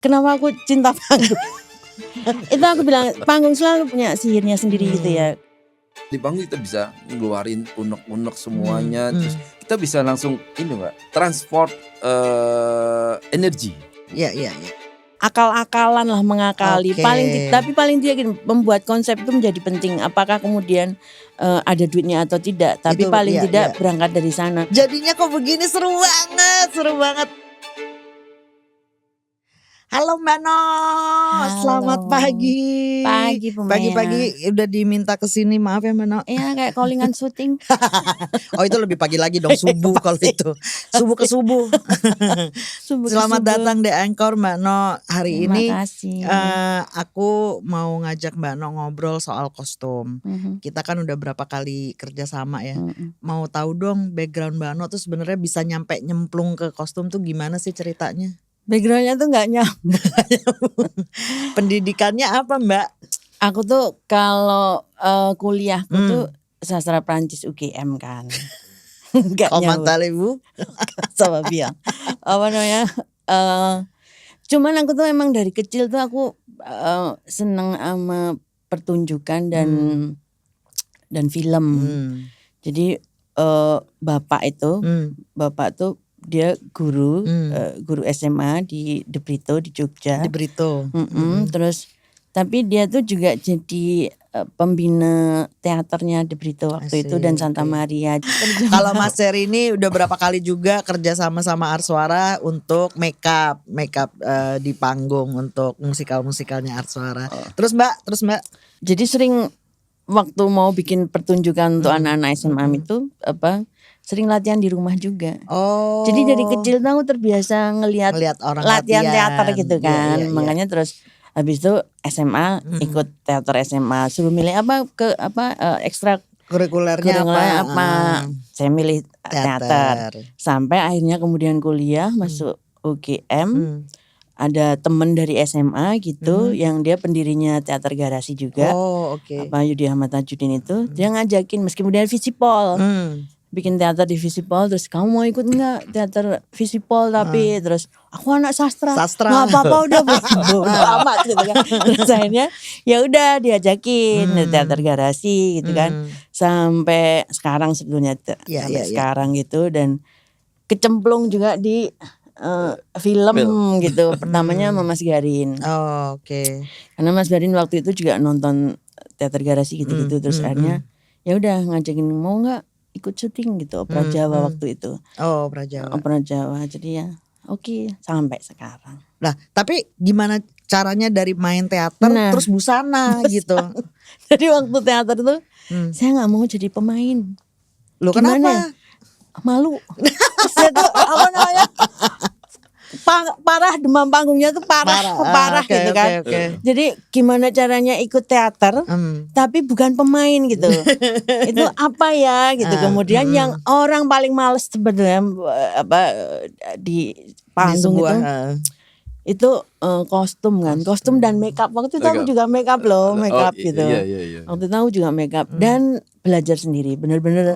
kenapa aku cinta panggung? Itu aku bilang panggung selalu punya sihirnya sendiri gitu ya. Di panggung kita bisa ngeluarin unek-unek semuanya, terus kita bisa langsung ini Mbak, transport energi. Iya. Akal-akalan lah, mengakali. Oke. Tapi paling tidak gini, membuat konsep itu menjadi penting. Apakah kemudian ada duitnya atau tidak? Tapi Itu, paling iya, tidak iya. berangkat dari sana. Jadinya kok begini seru banget. Halo Mbak No, selamat pagi. Pagi Bu Maya. Pagi-pagi udah diminta kesini, maaf ya Mbak No. Iya kayak callingan syuting. Oh itu lebih pagi lagi dong, subuh kalau itu. Subuh ke subuh. Selamat datang di Anchor Mbak No. Hari Terima ini kasih. aku mau ngajak Mbak No ngobrol soal kostum. Kita kan udah berapa kali kerja sama ya. Mau tahu dong background Mbak No tuh sebenarnya bisa nyampe nyemplung ke kostum tuh gimana sih ceritanya? Backgroundnya tuh nggak nyambung. Pendidikannya apa Mbak? Aku tuh kalau kuliahku tuh sastra Prancis UGM kan. Nggak nyambung. Komentar Ibu. Sama biang. Apa namanya? Cuman aku tuh emang dari kecil tuh aku seneng sama pertunjukan dan film. Jadi bapak tuh dia guru SMA di De Brito di Jogja. Di Brito. Terus tapi dia tuh juga jadi pembina teaternya De Brito waktu itu dan Santa Maria. Kalau Mas Seri ini udah berapa kali juga kerja sama Arswara untuk make up di panggung untuk musikalnya Arswara. Terus Mbak. Jadi sering waktu mau bikin pertunjukan untuk anak-anak SMA itu sering latihan di rumah juga. Oh. Jadi dari kecil tuh aku terbiasa ngelihat orang latihan teater gitu kan. Iya. Makanya terus habis itu SMA ikut teater SMA. Suruh milih ekstra kurikulernya apa. Saya milih teater. Sampai akhirnya kemudian kuliah masuk UGM. Ada temen dari SMA gitu yang dia pendirinya teater Garasi juga. Oh, oke. Yudi Ahmad Tajudin itu dia ngajakin meskipun dia Visipol. Bikin teater di Visipol, terus kamu mau ikut enggak teater Visipol tapi terus aku anak sastra. Nggak apa-apa udah bodo amat gitu kan. Terus akhirnya ya udah diajakin di teater Garasi gitu kan. Sampai sekarang sebetulnya sekarang gitu dan kecemplung juga di film gitu. Pertamanya sama Mas Garin. Oh, oke. Karena Mas Garin waktu itu juga nonton teater Garasi gitu-gitu terus akhirnya ya udah ngajakin mau enggak ikut syuting gitu Opera Jawa waktu itu. Oh, Opera Jawa. Opera Jawa. Jadi ya oke, sampai sekarang. Nah, tapi gimana caranya dari main teater terus busana gitu. Jadi waktu teater tuh saya nggak mau jadi pemain. Loh kenapa? Malu. Saya tuh parah demam panggungnya tuh parah gitu kan. Okay. Jadi gimana caranya ikut teater tapi bukan pemain gitu. Itu apa ya gitu. Kemudian yang orang paling males sebenarnya di panggung itu kostum kan. Kostum dan makeup. Waktu itu aku juga makeup loh, makeup gitu. Iya. Waktu itu aku juga makeup dan belajar sendiri. Bener-bener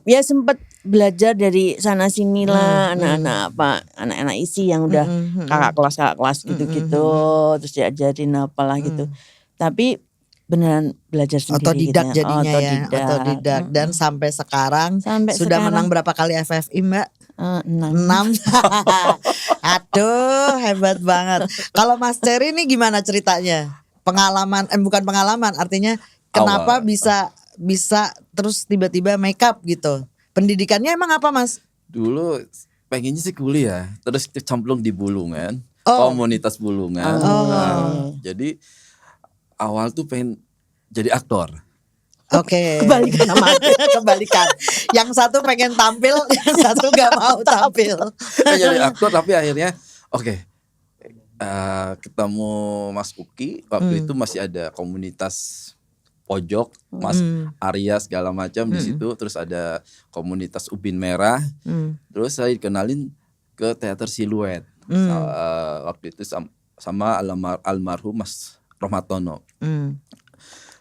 ya sempet belajar dari sana sini lah anak-anak isi yang udah kakak kelas gitu-gitu terus diajarin apalah gitu. Tapi beneran belajar sendiri otodidak gitu. Jadinya otodidak. Dan sampai sekarang sudah menang berapa kali FFI Mbak? 6. Aduh hebat banget. Kalau Mas Ceri ini gimana ceritanya? Bukan pengalaman artinya kenapa bisa terus tiba-tiba make up gitu? Pendidikannya emang apa Mas? Dulu pengennya sih kuliah, terus kecemplung di Bulungan, komunitas Bulungan. Jadi awal tuh pengen jadi aktor. Oke. Kebalikan. Yang satu pengen tampil, yang satu gak mau tampil. Jadi aktor tapi akhirnya ketemu Mas Uki. Waktu itu masih ada komunitas pojok, Mas Arya segala macam di situ. Terus ada komunitas Ubin Merah. Terus saya dikenalin ke teater Siluet. Waktu itu sama almarhum Mas Rohmatono.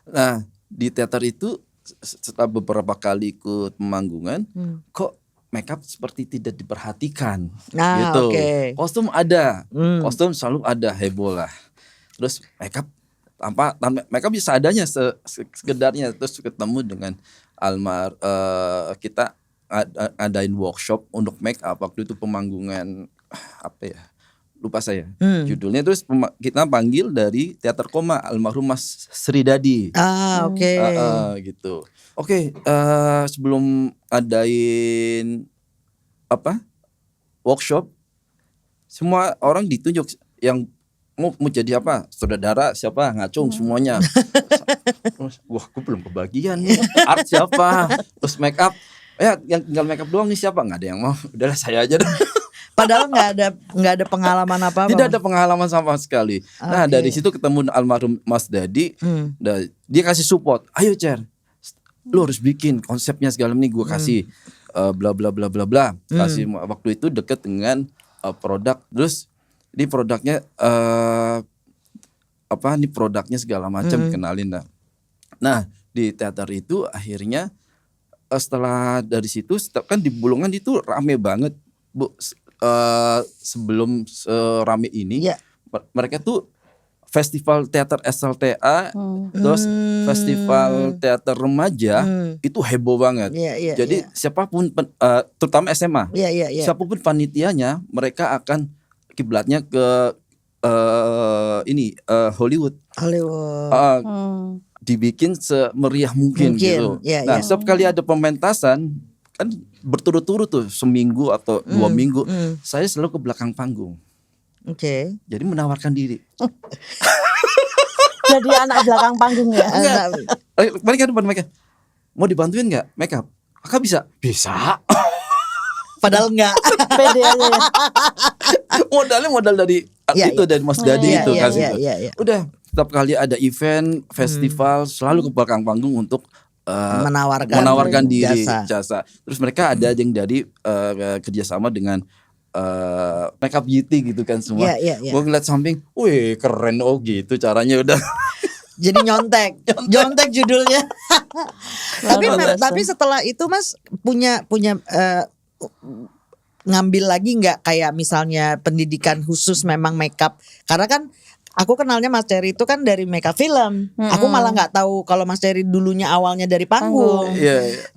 Nah di teater itu setelah beberapa kali ikut pemanggungan, kok makeup seperti tidak diperhatikan Nah, gitu. oke. Kostum ada, kostum selalu ada, heboh lah. Terus makeup tanpa makeup bisa adanya sekedarnya. Terus ketemu dengan kita ngadain workshop untuk makeup waktu itu pemanggungan apa ya? Lupa saya judulnya. Terus kita panggil dari teater koma almarhum Mas Sridadi. Oke. Gitu. Oke, sebelum adain workshop, semua orang ditunjuk yang mau jadi apa, saudara siapa, ngacung semuanya. Wah, aku belum kebagian nih. Art siapa, terus make up. Yang tinggal make up doang nih siapa? Nggak ada yang mau. Udahlah saya aja dah. Padahal nggak ada pengalaman apa-apa. Tidak ada pengalaman sama sekali. Nah, dari situ ketemu almarhum Mas Dadi. Dia kasih support. Ayo Cer, lu harus bikin konsepnya segala nih, gue kasih bla bla bla bla bla. Kasih waktu itu deket dengan produk. Terus ini produknya ini produknya segala macam kenalin lah. Nah, di teater itu akhirnya setelah dari situ kan di Bulungan itu rame banget, Bu. Sebelum rame ini mereka tuh festival teater SLTA, terus festival teater remaja itu heboh banget. Jadi siapapun terutama SMA, siapapun panitianya mereka akan kiblatnya ke Hollywood. Dibikin semeriah mungkin gitu. Nah, setiap kali ada pementasan kan berturut-turut tuh seminggu atau 2 minggu, saya selalu ke belakang panggung. Oke. Jadi menawarkan diri. Jadi anak belakang panggung ya. Mereka mau dibantuin nggak make up? Kakak bisa? Bisa. Padahal enggak. Pede aja ya. Modalnya modal dari dari Mas Dadi itu kasih. Udah setiap kali ada event, festival selalu ke belakang panggung untuk menawarkan diri jasa. Terus mereka ada yang dari kerjasama dengan makeup beauty gitu kan semua. Gue ngeliat samping, wih keren gitu caranya udah. Jadi nyontek judulnya. tapi setelah itu Mas punya ngambil lagi nggak kayak misalnya pendidikan khusus memang makeup, karena kan aku kenalnya Mas Cherry itu kan dari makeup film. Aku malah nggak tahu kalau Mas Cherry dulunya awalnya dari panggung.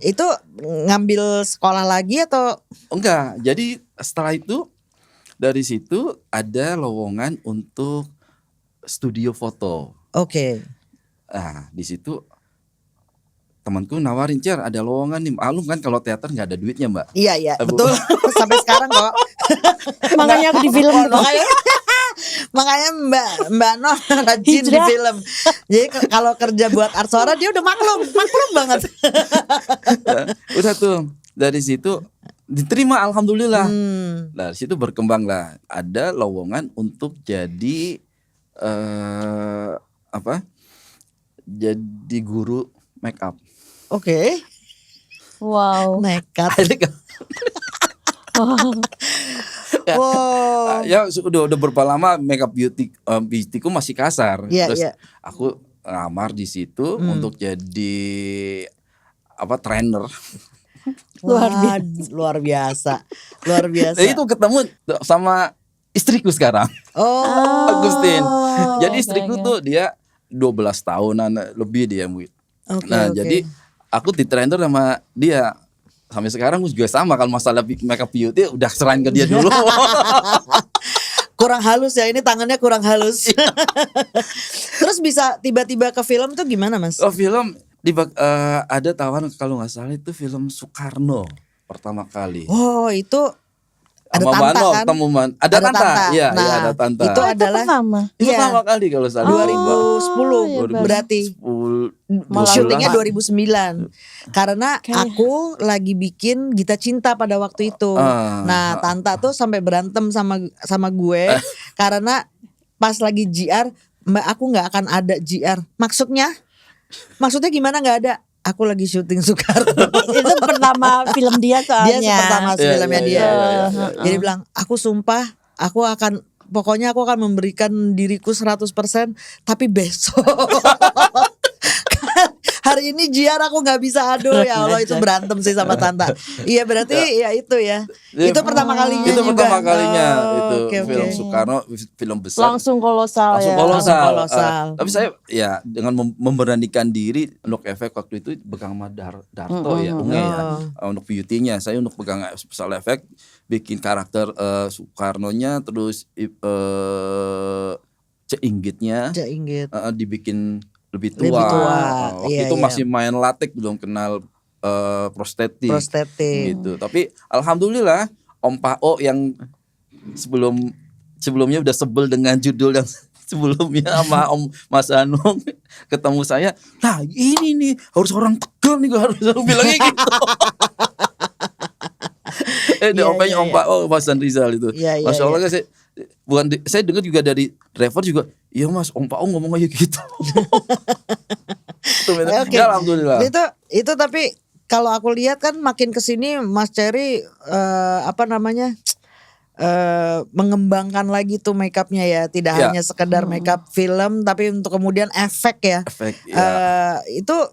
Itu ngambil sekolah lagi atau enggak? Jadi setelah itu dari situ ada lowongan untuk studio foto. Oke. Nah, di situ temanku nawarin, Cer ada lowongan nih. Malum kan kalau teater nggak ada duitnya, Mbak. Iya betul. Sampai sekarang kok. Makanya aku di film. Makanya Mbak Noh rajin di film. Jadi kalau kerja buat Arsora dia udah maklum banget. Udah tuh dari situ diterima alhamdulillah. Dari situ berkembang lah. Ada lowongan untuk jadi jadi guru make up. Oke. Wow. Nekat. Ya udah berapa lama makeup beautyku masih kasar. Terus aku ngamar di situ untuk jadi trainer. Luar biasa. Itu ketemu sama istriku sekarang. Agustin. Jadi istriku tuh dia 12 tahunan lebih dia. Jadi aku di trainer sama dia. Sampai sekarang juga sama, kalau masalah makeup beauty udah serahin ke dia dulu. Kurang halus ya, ini tangannya kurang halus. Terus bisa tiba-tiba ke film tuh gimana Mas? Film ada tawaran kalau nggak salah itu film Soekarno pertama kali. Oh itu ada Tanta kan? Ada Tanta. Iya, ada Tanta. Itu adalah pertama kali kalau salah. 2010 berarti. Syutingnya 2009. Karena aku lagi bikin Gita Cinta pada waktu itu. Nah, Tanta tuh sampai berantem sama gue karena pas lagi JR, Mbak aku nggak akan ada JR. Maksudnya gimana nggak ada? Aku lagi syuting Soekarno. Itu pertama film dia soalnya. Dia pertama filmnya dia. Jadi bilang, aku sumpah, aku akan memberikan diriku 100%, tapi besok Hari ini Jiar aku nggak bisa, aduh ya Allah itu berantem sih sama Tanta. Iya berarti ya itu ya. Itu pertama kalinya Itu juga. pertama kalinya itu oke. film Soekarno, film besar. Langsung kolosal Langsung ya. kolosal. Tapi saya ya dengan memberanikan diri untuk efek waktu itu pegang sama Darto ya, Unge ya. Untuk beauty-nya saya untuk pegang special effect, bikin karakter Soekarno-nya, terus Ceinggitnya dibikin lebih tua. Waktu itu masih main latex, belum kenal prostetik gitu. Tapi alhamdulillah Om Pao yang sebelumnya udah sebel dengan judul yang sebelumnya sama Om Mas Anung, ketemu saya, nah ini nih harus orang Tegal nih, gue harus bilangnya gitu. Om Pao Mas Rizal itu, Masya Allah kan saya dengar juga dari driver juga, iya Mas, Om Pao ngomong aja gitu. Ya alhamdulillah. Itu tapi kalau aku lihat kan makin kesini Mas Cherry mengembangkan lagi tuh makeupnya ya, tidak hanya sekedar makeup film, tapi untuk kemudian efek ya. Itu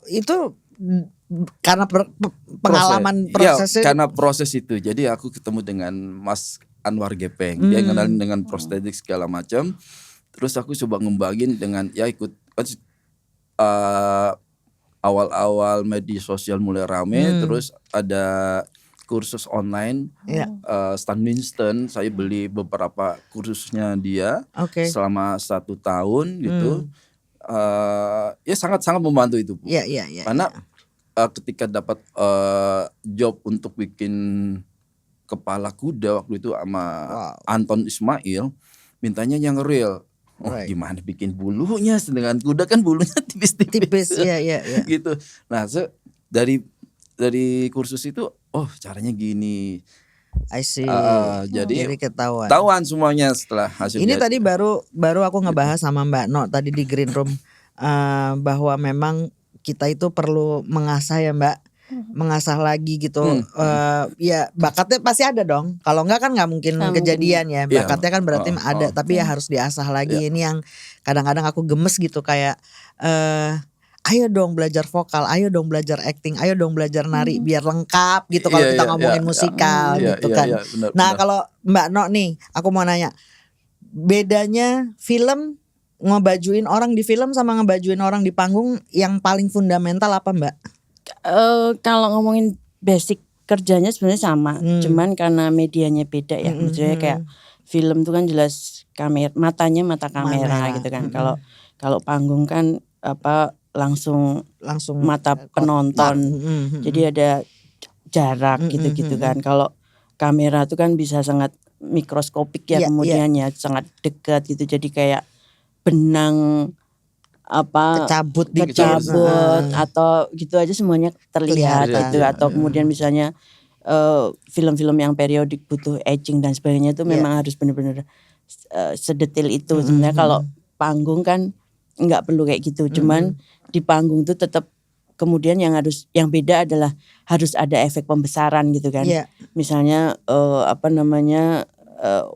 karena pengalaman prosesnya. Karena proses itu. Jadi aku ketemu dengan Mas Anwar Gepeng, dia ngenalin dengan prostetik segala macam. Terus aku coba ngembangin dengan ya ikut awal-awal media sosial mulai rame, terus ada kursus online, Stan Winston, saya beli beberapa kursusnya dia selama 1 tahun gitu. Ya sangat-sangat membantu itu, Bu. Karena ketika dapat job untuk bikin kepala kuda waktu itu sama Anton Ismail, mintanya yang real. Gimana bikin bulunya, sedangkan kuda kan bulunya tipis-tipis. Gitu. Nah, dari kursus itu, caranya gini. I see. Jadi ketahuan semuanya setelah hasil. Ini tadi baru aku ngebahas sama Mbak No tadi di green room, bahwa memang kita itu perlu mengasah ya Mbak, mengasah lagi gitu. Ya bakatnya pasti ada dong. Kalau enggak kan nggak mungkin kejadian ya. Bakatnya kan berarti ada, tapi ya harus diasah lagi. Ini yang kadang-kadang aku gemes gitu, kayak ayo dong belajar vokal, ayo dong belajar acting, ayo dong belajar nari biar lengkap gitu kalau kita ngomongin musikal gitu kan. Nah kalau Mbak No nih, aku mau nanya, bedanya film, ngebajuin orang di film sama ngebajuin orang di panggung, yang paling fundamental apa Mbak? Kalau ngomongin basic kerjanya sebenarnya sama, cuman karena medianya beda ya. Maksudnya kayak film tuh kan jelas matanya mata kamera gitu kan. Kalau panggung kan langsung mata penonton. Jadi ada jarak gitu kan. Kalau kamera tuh kan bisa sangat mikroskopik ya, kemudian ya sangat dekat gitu. Jadi kayak benang kecabut atau gitu aja semuanya terlihat gitu. Atau kemudian misalnya film-film yang periodik butuh etching dan sebagainya itu memang harus benar-benar sedetil itu. Sebenarnya kalau panggung kan nggak perlu kayak gitu. Cuman di panggung tuh tetap kemudian yang beda adalah harus ada efek pembesaran gitu kan. Misalnya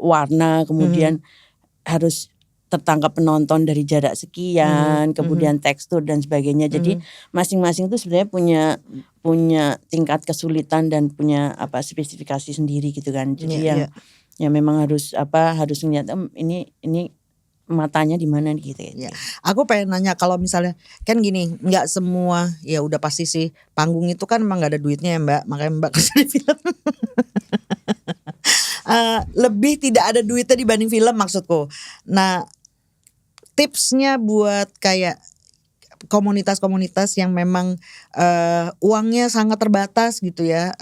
warna kemudian harus tertangkap penonton dari jarak sekian, kemudian tekstur dan sebagainya. Jadi masing-masing itu sebenarnya punya tingkat kesulitan dan punya spesifikasi sendiri gitu kan. Jadi yang memang harus ngeliat ini matanya di mana gitu ya. Aku pengen nanya, kalau misalnya kan gini, nggak semua ya udah pasti sih panggung itu kan emang nggak ada duitnya ya Mbak, makanya Mbak kerja di film. Lebih tidak ada duitnya dibanding film maksudku. Nah, tipsnya buat kayak komunitas-komunitas yang memang uangnya sangat terbatas gitu ya,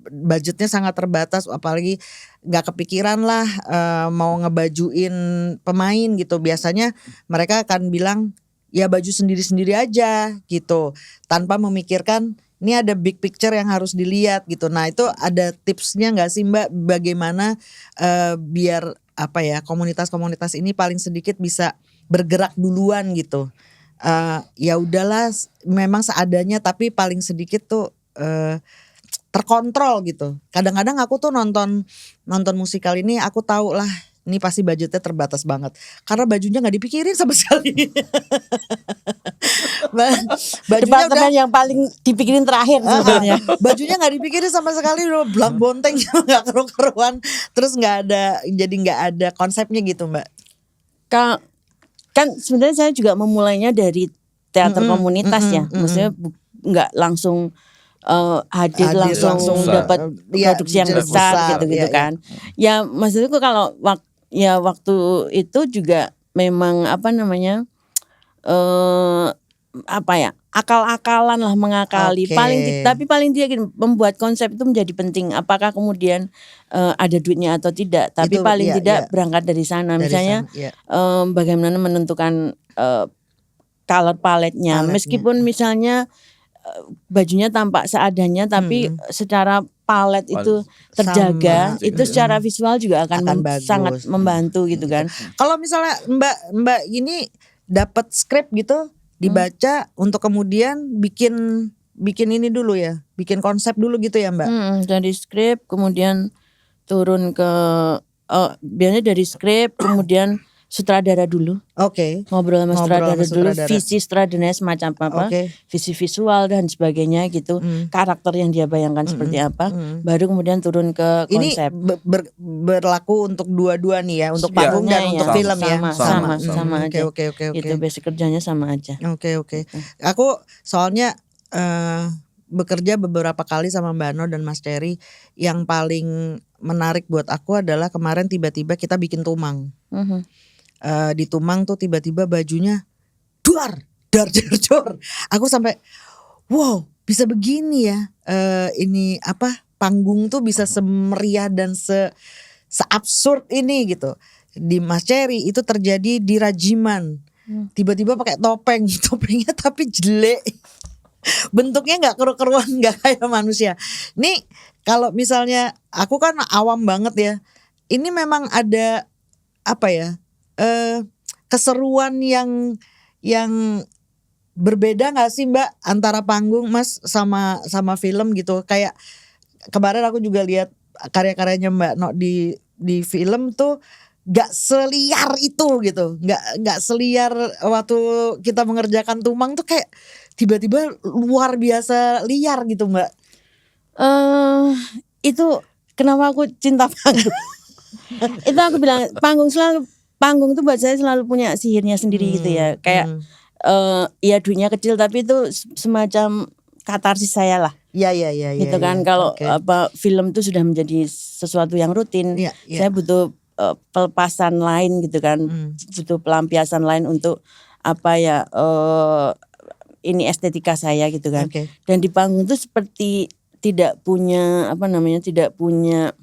budgetnya sangat terbatas, apalagi nggak kepikiran lah mau ngebajuin pemain gitu. Biasanya mereka akan bilang ya baju sendiri-sendiri aja gitu, tanpa memikirkan ini ada big picture yang harus dilihat gitu. Nah itu ada tipsnya nggak sih Mbak, bagaimana biar komunitas-komunitas ini paling sedikit bisa bergerak duluan gitu. Ya udahlah memang seadanya, tapi paling sedikit tuh terkontrol gitu. Kadang-kadang aku tuh nonton musikal ini, aku tahu lah ini pasti budgetnya terbatas banget karena bajunya nggak dipikirin sama sekali. Bajunya Departemen yang paling dipikirin terakhir sebenarnya. bajunya nggak dipikirin sama sekali, udah belang bonteng nggak keruan-keruan, terus nggak ada konsepnya gitu Mbak. Kan sebenarnya saya juga memulainya dari teater komunitas ya, maksudnya nggak langsung hadir langsung dapat produksi yang besar gitu kan. Ya maksudku kalau waktu itu juga memang akal-akalan lah, mengakali. Tapi paling tidak membuat konsep itu menjadi penting. Apakah kemudian ada duitnya atau tidak? Tapi Itu, paling tidak berangkat dari sana. Misalnya bagaimana menentukan color paletnya. Meskipun misalnya bajunya tampak seadanya, tapi secara palet itu terjaga, itu secara visual juga akan sangat membantu gitu kan. Kalau misalnya Mbak ini dapat skrip gitu, dibaca untuk kemudian bikin ini dulu ya, bikin konsep dulu gitu ya Mbak. Dari skrip kemudian turun ke biasanya dari skrip kemudian sutradara dulu. Ngobrol sama sutradara dulu, visi sutradaranya semacam apa, visi visual dan sebagainya gitu, karakter yang dia bayangkan seperti apa, baru kemudian turun ke konsep. Ini berlaku untuk dua-dua nih ya, untuk panggung dan untuk film ya. Sama aja. Oke. Itu basic kerjanya sama aja. Oke. Aku soalnya bekerja beberapa kali sama Mbak No dan Mas Cherry, yang paling menarik buat aku adalah kemarin tiba-tiba kita bikin Tumang. Di Tumang tuh tiba-tiba bajunya dar. Aku sampai wow, bisa begini ya. Ini panggung tuh bisa semeriah dan seabsurd ini gitu. Di Mas Cherry itu terjadi di Rajiman. Tiba-tiba pakai topengnya tapi jelek. Bentuknya nggak keruan, nggak kayak manusia. Nih kalau misalnya aku kan awam banget ya. Ini memang ada keseruan yang berbeda nggak sih Mbak antara panggung Mas sama film gitu. Kayak kemarin aku juga lihat karya-karyanya Mbak No di film tuh gak seliar itu gitu, nggak seliar waktu kita mengerjakan Tumang tuh, kayak tiba-tiba luar biasa liar gitu Mbak. Itu kenapa aku cinta panggung. Itu aku bilang panggung tuh buat saya selalu punya sihirnya sendiri gitu ya. Kayak ya dunia kecil tapi itu semacam katarsis saya lah. Iya. Gitu kan. Kalau film tuh sudah menjadi sesuatu yang rutin, saya butuh pelepasan lain gitu kan. Butuh pelampiasan lain untuk ini estetika saya gitu kan. Dan di panggung tuh seperti tidak punya tidak punya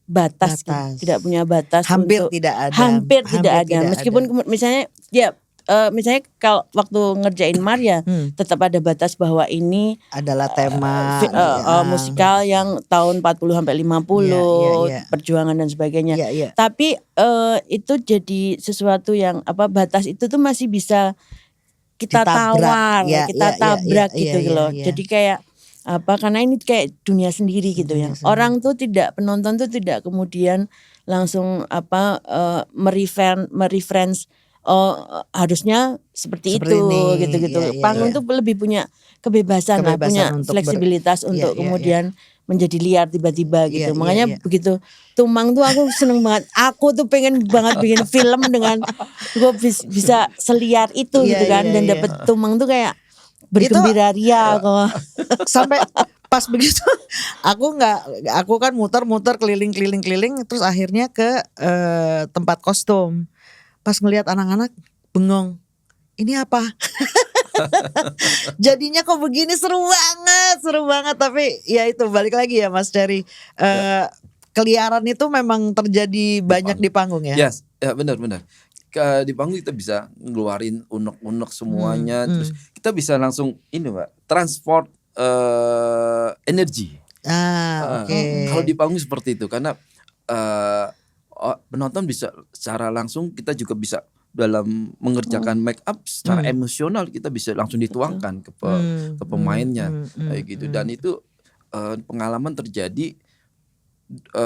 batas. Gitu. Tidak punya batas, hampir untuk tidak ada. Meskipun misalnya misalnya kalau waktu ngerjain Maria tetap ada batas bahwa ini adalah tema musikal yang tahun 40 sampai 50 perjuangan dan sebagainya. Tapi itu jadi sesuatu yang batas itu tuh masih bisa kita tawar, kita tabrak gitu loh. Jadi kayak karena ini kayak dunia sendiri gitu ya. Orang tuh penonton tuh tidak kemudian langsung mereference harusnya seperti itu ini, gitu. Panggung tuh lebih punya kebebasan lah, punya fleksibilitas untuk kemudian menjadi liar tiba-tiba gitu. Makanya begitu Tumang tuh aku seneng banget. Aku tuh pengen banget bikin film dengan gue bisa seliar itu gitu kan. Dan dapet Tumang tuh kayak bergembira ria kok. Sampai pas begitu aku kan muter keliling terus akhirnya ke tempat kostum. Pas ngelihat anak-anak bengong. Ini apa? Jadinya kok begini, seru banget tapi ya itu balik lagi ya Mas Cherry. Keliaran itu memang terjadi banyak di panggung ya. Yes, ya benar. Di panggung kita bisa ngeluarin unek-unek semuanya, terus kita bisa langsung ini Mbak, transport energi. Kalau di panggung seperti itu, karena penonton bisa secara langsung, kita juga bisa dalam mengerjakan make up secara emosional, kita bisa langsung dituangkan ke pemainnya kayak gitu. Dan itu pengalaman terjadi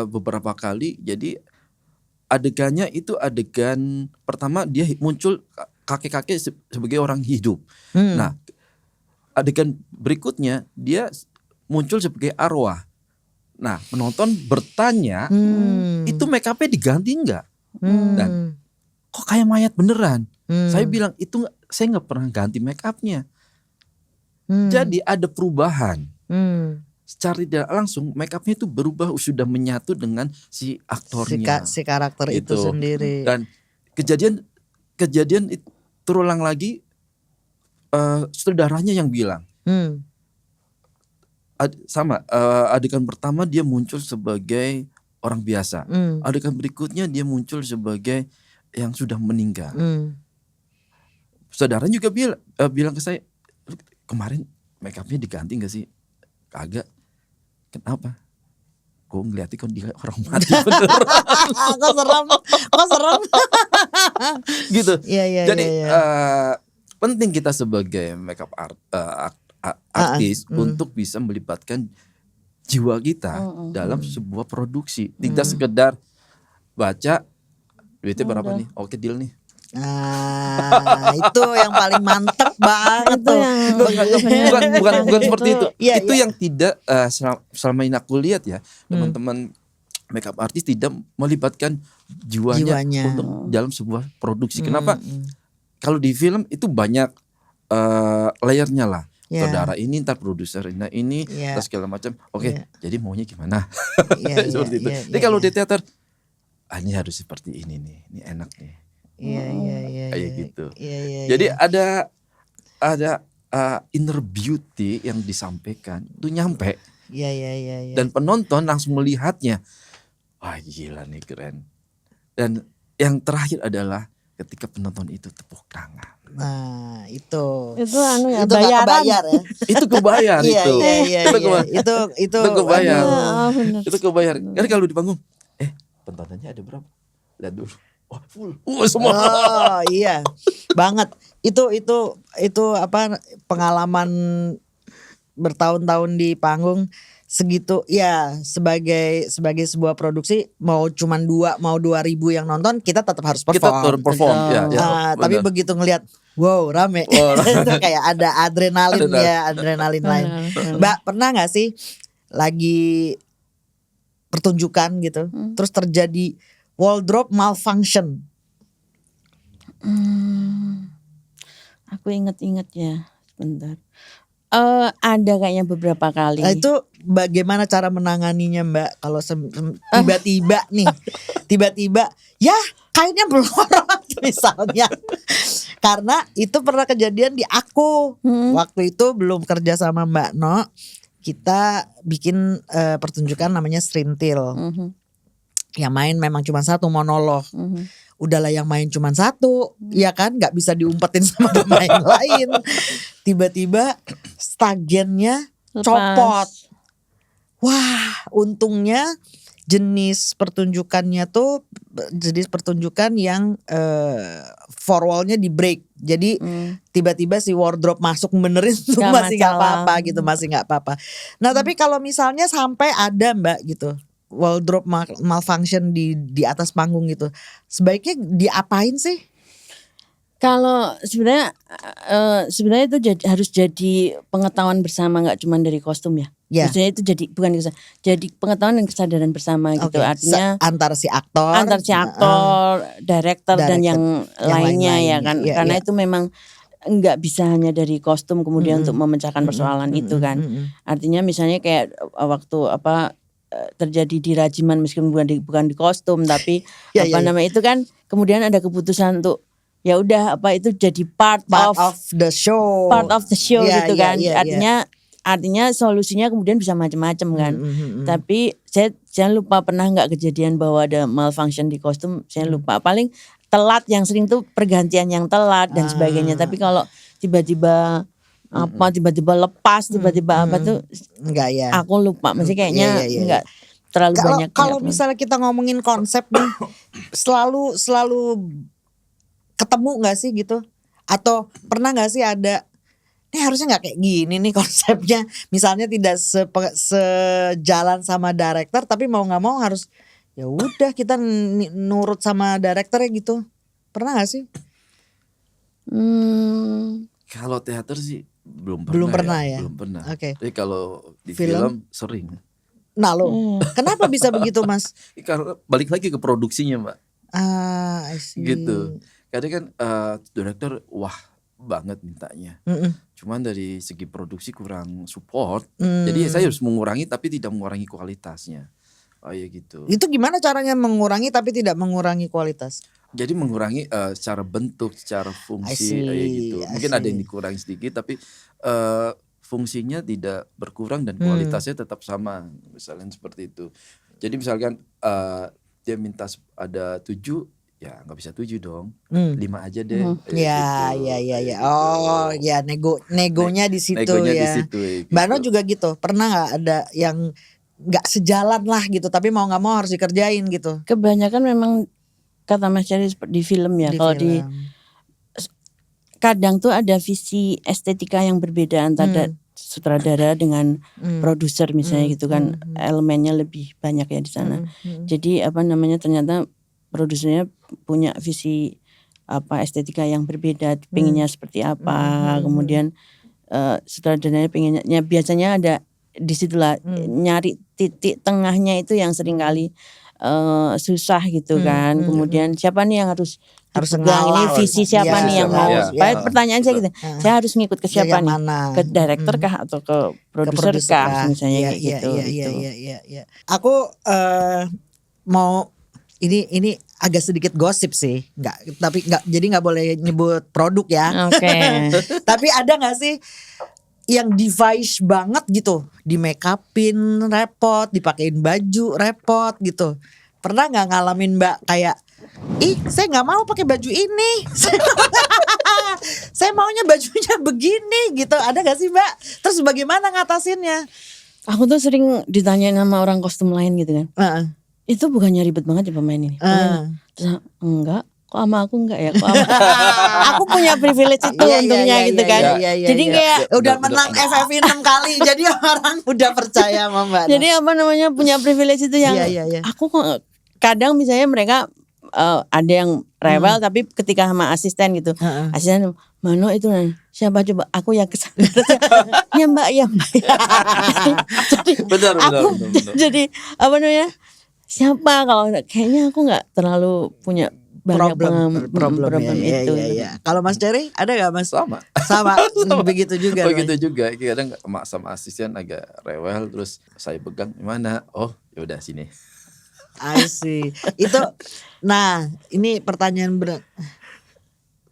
beberapa kali. Jadi adegannya itu adegan pertama dia muncul kakek-kakek sebagai orang hidup. Nah, adegan berikutnya dia muncul sebagai arwah. Nah, penonton bertanya, itu make up-nya diganti nggak? Dan kok kayak mayat beneran? Saya bilang itu saya nggak pernah ganti make up-nya. Jadi ada perubahan. Secara tidak langsung make up-nya itu berubah, sudah menyatu dengan si aktornya. Si karakter itu Gitu. sendiri. Dan kejadian itu terulang lagi, saudaranya yang bilang adegan pertama dia muncul sebagai orang biasa, adegan berikutnya dia muncul sebagai yang sudah meninggal. Saudaranya juga bilang ke saya, kemarin make up-nya diganti gak sih? Kagak. Kenapa? Gue ngeliatnya kan dia orang mati beneran. Kok serem. Gitu. Iya. Jadi penting kita sebagai makeup artis untuk bisa melibatkan jiwa kita dalam sebuah produksi. Tidak sekedar baca duitnya berapa nih, oke deal nih. Nah, itu yang paling mantep banget Itu tuh. Bukan seperti itu. Iya, Itu iya. yang tidak selama ini aku lihat ya, teman-teman makeup artis tidak melibatkan jiwanya untuk dalam sebuah produksi. Kenapa? Kalau di film itu banyak layernya lah. Yeah. Saudara ini, ntar produser ini, Yeah. terus segala macam. Oke, jadi maunya gimana? Iya, Seperti itu. Jadi kalau di teater, ini harus seperti ini nih, ini enak nih. Iya. Kayak gitu. Iya. Jadi ada inner beauty yang disampaikan itu nyampe. Iya. Dan penonton langsung melihatnya. Wah gila nih keren. Dan yang terakhir adalah ketika penonton itu tepuk tangan. Nah, itu ya, itu nggak bayaran. kebayar ya. Itu kebayar itu. Iya. Itu kebayar. Bener. Itu kebayar. Karena kalau di panggung, penontonnya ada berapa? Lihat dulu. Wah full. Semua. Oh iya, banget. Itu apa pengalaman bertahun-tahun di panggung segitu ya, sebagai sebuah produksi mau cuman 2.000 yang nonton kita tetap harus Kita perform. perform ya, Tapi benar. begitu ngelihat wow rame, itu kayak ada adrenalin lain. Mbak pernah nggak sih lagi pertunjukan gitu, terus terjadi wardrobe malfunction? Aku inget-inget ya, sebentar. Ada kayaknya beberapa kali. Nah, itu bagaimana cara menanganinya Mbak? Kalau tiba-tiba nih, ya kainnya melorot misalnya. Karena itu pernah kejadian di aku. Waktu itu belum kerja sama Mbak No, kita bikin pertunjukan namanya Serintil. Yang main memang cuma satu monolog. Udahlah yang main cuma satu, ya kan nggak bisa diumpetin sama pemain lain. Tiba-tiba stagennya copot. Wah, untungnya jenis pertunjukannya tuh jenis pertunjukan yang four wall-nya di break. Jadi tiba-tiba si wardrobe masuk benerin tuh masih nggak apa-apa gitu, masih nggak apa-apa. Nah tapi kalau misalnya sampai ada Mbak gitu wardrobe malfunction di atas panggung gitu, sebaiknya diapain sih? Kalau sebenarnya itu harus jadi pengetahuan bersama, nggak cuma dari kostum ya. Maksudnya itu jadi pengetahuan dan kesadaran bersama gitu. Artinya antara si aktor, director dan yang lainnya ya kan. Karena itu memang nggak bisa hanya dari kostum kemudian untuk memecahkan persoalan itu kan. Artinya misalnya kayak waktu terjadi di Rajiman meskipun bukan di kostum tapi namanya itu kan kemudian ada keputusan untuk ya udah itu jadi part of the show gitu kan. Artinya solusinya kemudian bisa macam-macam kan. Tapi saya lupa pernah nggak kejadian bahwa ada malfunction di kostum, saya lupa. Paling telat yang sering tuh pergantian yang telat dan sebagainya. Tapi kalau tiba-tiba lepas tiba-tiba apa tuh enggak ya. Aku lupa, masih kayaknya enggak terlalu banyak. Kalau misalnya kita ngomongin konsep nih, selalu ketemu nggak sih gitu? Atau pernah nggak sih ada ini harusnya nggak kayak gini nih konsepnya? Misalnya tidak sejalan sama director, tapi mau nggak mau harus ya udah kita nurut sama directornya gitu. Pernah nggak sih? Kalau teater sih belum pernah. Belum pernah ya? Belum pernah. Oke. Tapi kalau di Film? film sering. Nah lo, kenapa bisa begitu Mas? Karena balik lagi ke produksinya, Mbak. I see. Gitu. Kadang kan direktur wah banget mintanya. Cuman dari segi produksi kurang support. Jadi saya harus mengurangi tapi tidak mengurangi kualitasnya. Oh ya gitu. Itu gimana caranya mengurangi tapi tidak mengurangi kualitas? Jadi mengurangi secara bentuk, secara fungsi kayak gitu. Mungkin ada yang dikurangi sedikit tapi fungsinya tidak berkurang dan kualitasnya tetap sama. Misalnya seperti itu. Jadi misalkan dia minta ada 7, ya nggak bisa 7 dong, 5 aja deh. Ya, gitu. Oh, ya negonya di situ Negonya ya. di situ, gitu. Mbak No juga gitu. Pernah nggak ada yang nggak sejalan lah gitu, tapi mau nggak mau harus dikerjain gitu? Kebanyakan memang kata Mas Ceri di film ya. Kalau di kadang tuh ada visi estetika yang berbeda antara sutradara dengan produser misalnya gitu kan, elemennya lebih banyak ya di sana. Jadi ternyata produsernya punya visi estetika yang berbeda, pengennya seperti apa, kemudian sutradaranya pengennya biasanya ada di situlah nyari titik tengahnya itu yang seringkali susah gitu kan. Kemudian siapa nih yang harus pegang ini, visi siapa nih yang mau, pertanyaan saya gitu, saya harus ngikut ke siapa nih, ke director kah atau ke produser kah misalnya kayak gitu. Iya. Aku mau ini agak sedikit gosip sih, jadi nggak boleh nyebut produk ya. Oke. Tapi ada nggak sih yang device banget gitu, di make upin repot, dipakein baju repot gitu? Pernah nggak ngalamin Mbak kayak, saya nggak mau pakai baju ini, saya maunya bajunya begini gitu, ada nggak sih Mbak? Terus bagaimana ngatasinnya? Aku tuh sering ditanyain sama orang kostum lain gitu kan. Itu bukannya ribet banget ya pemain ini? Terus enggak. Kok sama aku enggak ya? Aku punya privilege itu untungnya gitu kan. Jadi kayak udah menang FFI 6 kali. Jadi orang udah percaya sama Mbak. Jadi punya privilege itu yang aku kok kadang misalnya mereka ada yang rewel tapi ketika sama asisten gitu. Asisten Mano itu siapa coba, aku yang kesana. Ya Mbak. Jadi benar. Jadi siapa, kalau kayaknya aku nggak terlalu punya banyak problem itu. Iya. Kalau Mas Ceri ada nggak Mas? Sama. Begitu juga. Begitu juga. Kadang sama asisten agak rewel, terus saya pegang gimana? Oh yaudah sini. I see. Itu, nah ini pertanyaan berat.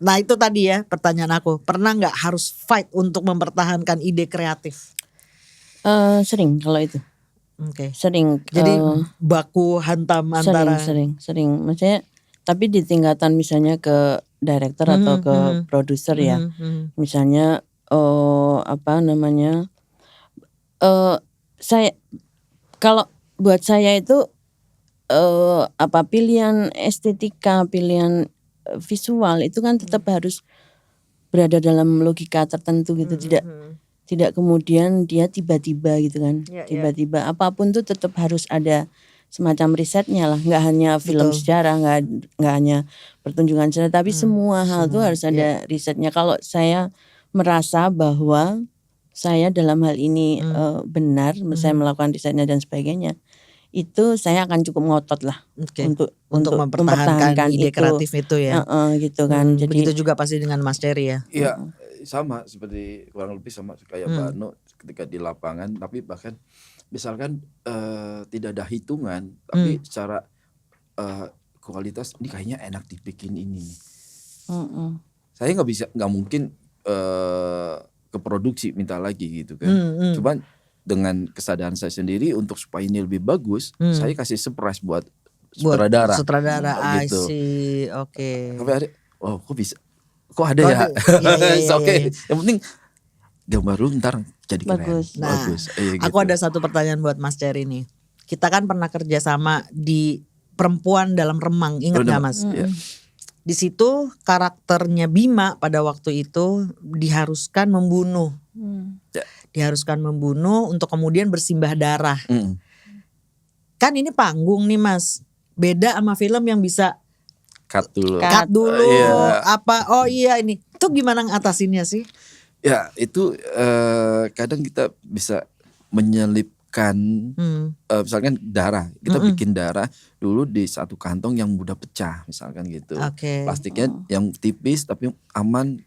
Nah itu tadi ya pertanyaan aku. Pernah nggak harus fight untuk mempertahankan ide kreatif? Sering kalau itu. Oke. Sering. Jadi baku hantam antara. Sering. Maksudnya tapi di tingkatan misalnya ke director atau ke produser ya. Misalnya saya kalau buat saya itu pilihan estetika, pilihan visual itu kan tetap harus berada dalam logika tertentu gitu. Tidak kemudian dia tiba-tiba gitu kan. Tiba-tiba apapun tuh tetap harus ada semacam risetnya lah, nggak hanya film sejarah, nggak hanya pertunjukan sejarah, tapi semua hal itu harus ada risetnya. Kalau saya merasa bahwa saya dalam hal ini benar, saya melakukan risetnya dan sebagainya, itu saya akan cukup ngotot lah untuk mempertahankan ide kreatif itu ya. Gitu kan. Jadi begitu juga pasti dengan Mas Ceri ya. Iya, sama seperti kurang lebih sama kayak Mbak No ketika di lapangan, tapi bahkan misalkan tidak ada hitungan tapi secara kualitas ini kayaknya enak dibikin ini. Saya nggak mungkin ke produksi minta lagi gitu kan. Cuman dengan kesadaran saya sendiri untuk supaya ini lebih bagus, saya kasih surprise buat sutradara. Gitu. Oke. Tapi ada, kok bisa? Kok ada ya? Oke. Yang penting gambar lu ntar jadi keren. Bagus. Aku ada satu pertanyaan buat Mas Ceri nih. Kita kan pernah kerja sama di Perempuan Dalam Remang, ingat gak Mas? Di situ karakternya Bima pada waktu itu diharuskan membunuh. Diharuskan membunuh untuk kemudian bersimbah darah. Kan ini panggung nih Mas. Beda sama film yang bisa cut dulu. Cut dulu. Ini. Itu Itu gimana ngatasinnya sih? Ya itu kadang kita bisa menyelipkan misalkan darah. Kita bikin darah dulu di satu kantong yang mudah pecah misalkan gitu. Plastiknya yang tipis tapi aman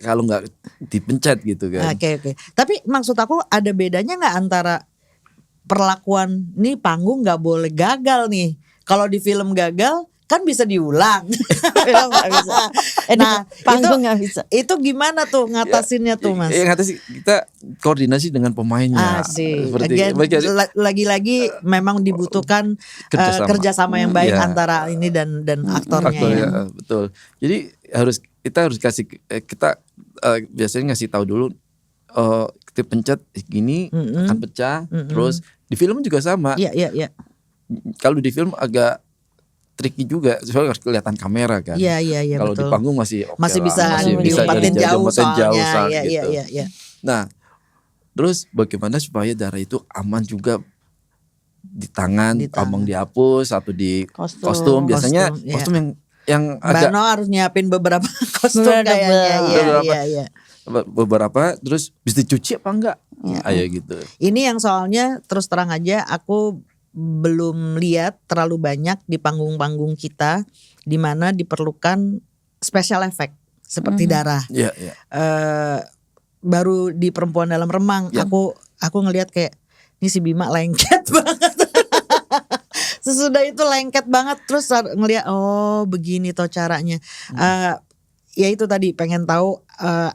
kalau nggak dipencet gitu kan. Oke. Tapi maksud aku ada bedanya nggak antara perlakuan nih panggung nggak boleh gagal nih. Kalau di film gagal kan bisa diulang. Film nggak bisa. Nah panggung nggak bisa. Itu gimana tuh ngatasinnya tuh Mas? Ngatasin kita koordinasi dengan pemainnya. Lagi-lagi memang dibutuhkan kerjasama yang baik antara ini dan aktornya. Ya, betul. Jadi kita harus kasih kita biasanya ngasih tahu dulu. Kita pencet gini akan pecah. Terus di film juga sama. Iya. Kalau di film agak tricky juga, soalnya harus kelihatan kamera kan. Iya. Kalau di panggung masih bisa diumpatin jauh soalnya. Iya. Nah, terus bagaimana supaya darah itu aman juga di tangan, abang dihapus, satu di kostum. Biasanya kostum yang agak Mbak No harus nyiapin beberapa kostum kayaknya. Iya. Beberapa terus bisa dicuci apa enggak? Gitu. Ini yang soalnya terus terang aja aku belum lihat terlalu banyak di panggung-panggung kita di mana diperlukan special effect seperti darah. Baru di Perempuan Dalam Remang aku ngelihat kayak ini si Bima lengket banget. Sesudah itu lengket banget terus ngelihat begini toh caranya. Ya itu tadi pengen tahu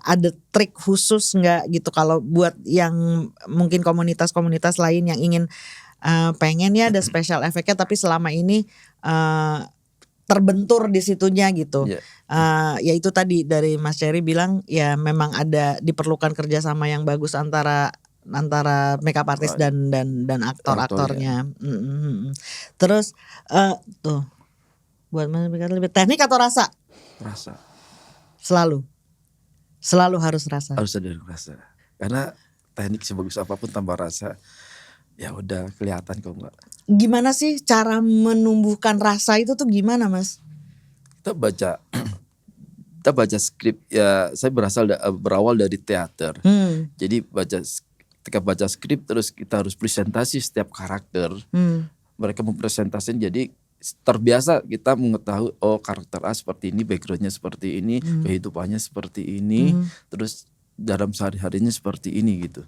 ada trik khusus nggak gitu kalau buat yang mungkin komunitas-komunitas lain yang ingin pengen ya ada special efeknya tapi selama ini terbentur di situnya gitu. Ya itu tadi dari Mas Cherry bilang ya memang ada diperlukan kerjasama yang bagus antara makeup artist dan aktor-aktornya. Terus tuh buat lebih teknik atau rasa? Rasa. Selalu harus rasa. Harus ada rasa. Karena teknik sebagus apapun tanpa rasa ya udah kelihatan kok Mbak. Gimana sih cara menumbuhkan rasa itu tuh gimana Mas? Kita baca skrip ya. Saya berawal dari teater. Jadi ketika baca skrip terus kita harus presentasi setiap karakter. Mereka mempresentasikan jadi terbiasa kita mengetahui karakter A seperti ini, backgroundnya seperti ini, kehidupannya seperti ini, terus dalam sehari-harinya seperti ini gitu.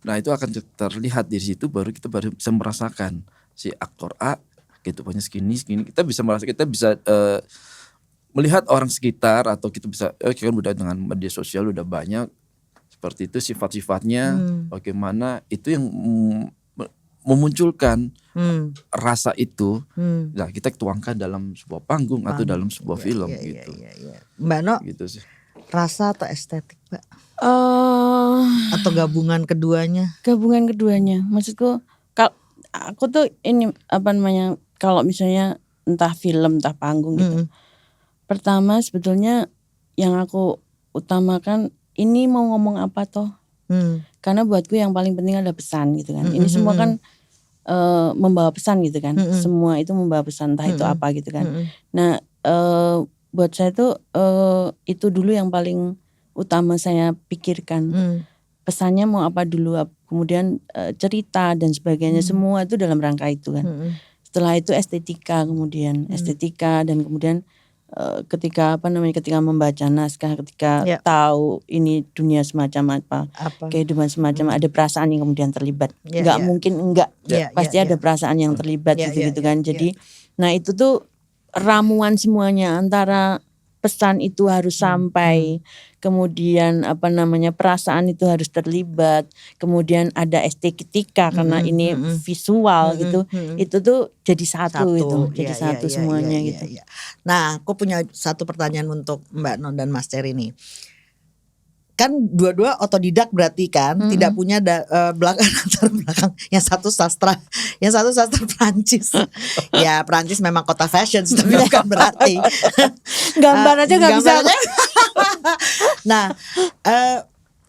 Nah itu akan terlihat di situ baru kita bisa merasakan si aktor A kehidupannya segini. Kita bisa melihat orang sekitar atau kita bisa kan udah dengan media sosial udah banyak seperti itu sifat-sifatnya bagaimana itu yang memunculkan rasa itu. Nah kita tuangkan dalam sebuah panggung atau dalam sebuah film gitu. Mbak No gitu sih. Rasa atau estetik Mbak? Atau gabungan keduanya? Gabungan keduanya. Maksudku aku tuh ini kalau misalnya entah film entah panggung gitu. Pertama sebetulnya yang aku utamakan ini mau ngomong apa toh. Karena buatku yang paling penting adalah pesan gitu kan. Ini semua kan membawa pesan gitu kan. Semua itu membawa pesan entah itu apa gitu kan. Nah buat saya tuh itu dulu yang paling utama saya pikirkan. Pesannya mau apa dulu, kemudian cerita dan sebagainya semua itu dalam rangka itu kan. Setelah itu estetika dan kemudian ketika membaca naskah, ketika tahu ini dunia semacam apa, kehidupan semacam ada perasaan yang kemudian terlibat. Nggak mungkin enggak, pasti ada perasaan yang terlibat gitu kan. Jadi nah itu tuh ramuan semuanya antara pesan itu harus sampai, kemudian perasaan itu harus terlibat, kemudian ada estetika karena ini visual gitu, itu tuh jadi satu semuanya gitu. Nah, aku punya satu pertanyaan untuk Mbak No dan Mas Cherry ini. Kan dua-dua otodidak berarti kan, tidak punya latar belakang. Yang satu sastra Prancis. Ya Prancis memang kota fashion, tapi bukan berarti gambar aja nggak bisa. Nah,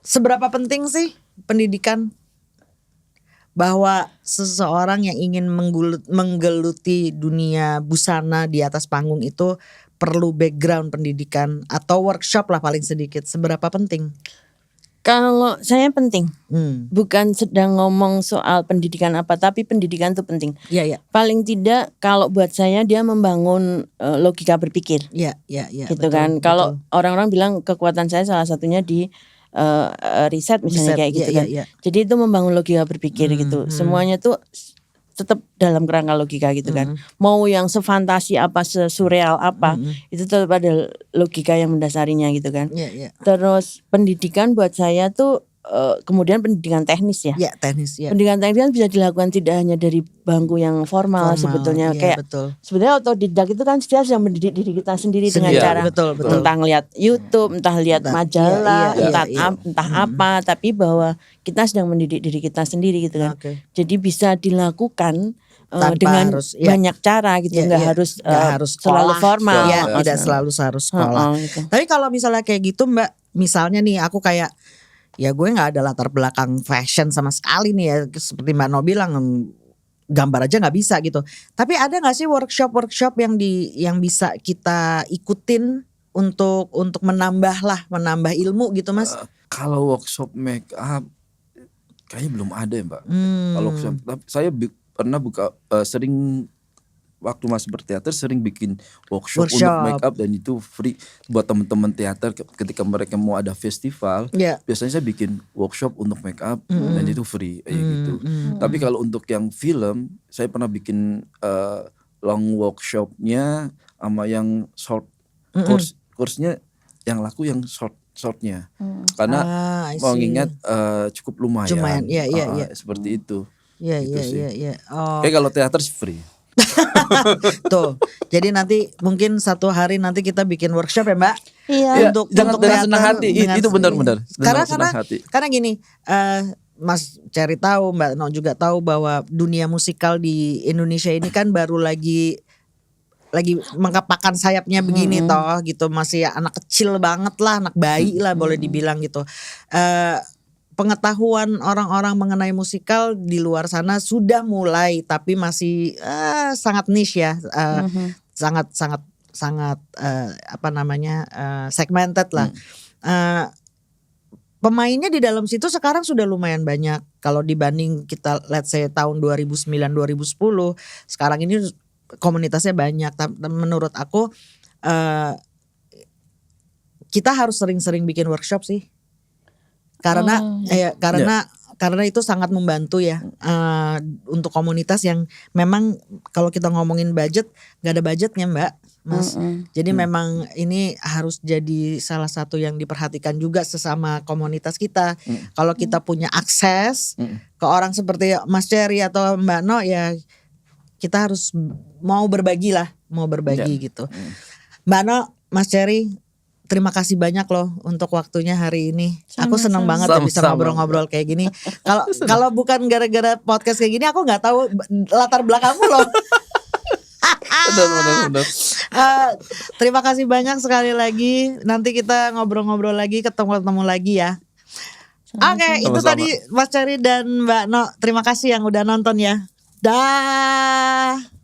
seberapa penting sih pendidikan bahwa seseorang yang ingin menggeluti dunia busana di atas panggung itu perlu background pendidikan atau workshop lah paling sedikit, seberapa penting? Kalau saya penting, bukan sedang ngomong soal pendidikan apa, tapi pendidikan itu penting. Iya. Paling tidak kalau buat saya dia membangun logika berpikir. Iya. Gitu Betul, kan. Kalau orang-orang bilang kekuatan saya salah satunya di riset misalnya kayak gitu kan. Iya. Jadi itu membangun logika berpikir gitu. Semuanya tuh tetap dalam kerangka logika gitu kan. Mau yang sefantasi apa, sesurreal apa, itu tetap ada logika yang mendasarinya gitu kan. Iya. Terus pendidikan buat saya tuh kemudian pendidikan teknis ya. Iya, teknis ya. Pendidikan teknis kan bisa dilakukan tidak hanya dari bangku yang formal sebetulnya. Iya, Kayak betul. Sebenarnya otodidak itu kan dia sedang mendidik diri kita sendiri dengan cara betul. entah lihat YouTube, entah lihat majalah, entah apa, tapi bahwa kita sedang mendidik diri kita sendiri gitu kan. Oke. Jadi bisa dilakukan Tanpa dengan harus, banyak cara gitu, nggak harus selalu sekolah. formal. Iya, tidak selalu harus sekolah. Gitu. Tapi kalau misalnya kayak gitu Mbak, misalnya nih aku kayak ya gue nggak ada latar belakang fashion sama sekali nih ya, seperti Mbak No bilang gambar aja nggak bisa gitu. Tapi ada nggak sih workshop yang bisa kita ikutin untuk menambah ilmu gitu Mas? Kalau workshop make up kayaknya belum ada ya Mbak. Kalau workshop, saya pernah sering waktu masih berteater sering bikin workshop untuk make up, dan itu free buat teman-teman teater ketika mereka mau ada festival. Biasanya saya bikin workshop untuk make up dan itu free kayak gitu. Tapi kalau untuk yang film, saya pernah bikin long workshopnya sama yang short course-nya yang laku yang shortnya. Karena mau ngingat cukup lumayan. Iya. Seperti itu. Iya. Kayak kalau teater sih free. Tuh, jadi nanti mungkin satu hari nanti kita bikin workshop ya Mbak. Iya. Untuk dengan senang hati. Itu benar-benar. Karena gini, Mas Cherry tahu, Mbak No juga tahu bahwa dunia musikal di Indonesia ini kan baru lagi mengepakkan sayapnya begini toh gitu, masih anak kecil banget lah, anak bayi lah boleh dibilang gitu. Pengetahuan orang-orang mengenai musikal di luar sana sudah mulai, tapi masih sangat niche ya, sangat segmented lah. Pemainnya di dalam situ sekarang sudah lumayan banyak. Kalau dibanding kita let's say tahun 2009 2010, sekarang ini komunitasnya banyak. Menurut aku kita harus sering-sering bikin workshop sih. Karena itu sangat membantu ya untuk komunitas yang memang kalau kita ngomongin budget nggak ada budgetnya Mbak Mas. Jadi memang ini harus jadi salah satu yang diperhatikan juga sesama komunitas kita. Kalau kita punya akses ke orang seperti Mas Cherry atau Mbak No ya kita harus mau berbagi gitu. Mbak No, Mas Cherry, terima kasih banyak loh untuk waktunya hari ini. Aku senang banget ya bisa ngobrol-ngobrol kayak gini. Kalau bukan gara-gara podcast kayak gini aku nggak tahu latar belakangmu loh. Benar. Terima kasih banyak sekali lagi. Nanti kita ngobrol-ngobrol lagi, ketemu lagi ya. Oke, itu tadi Mas Cherry dan Mbak No. Terima kasih yang udah nonton ya. Dah.